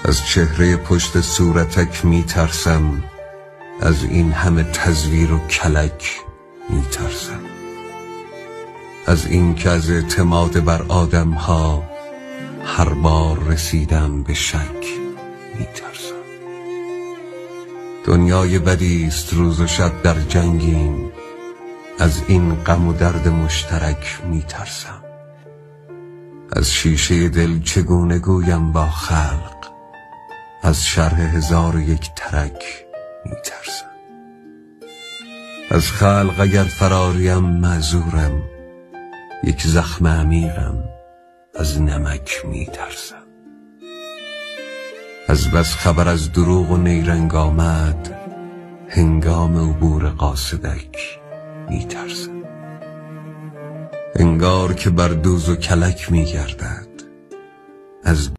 از چهره پشت صورتک می ترسم، از این همه تزویر و کلک می ترسم، از این که از اعتماد بر آدم ها هر بار رسیدم به شک می ترسم. دنیای بدیست، روز و شب در جنگیم، از این غم و درد مشترک می ترسم. از شیشه دل چگونه گویم با خلق، از شرح 1001 ترک می ترسم. از خلق اگر فراریم معذورم، یک زخم عمیقم، از نمک می ترسم. از بس خبر از دروغ و نیرنگ آمد، هنگام عبور قاصدک می ترسم. انگار که بر دوز و کلک می گردد، از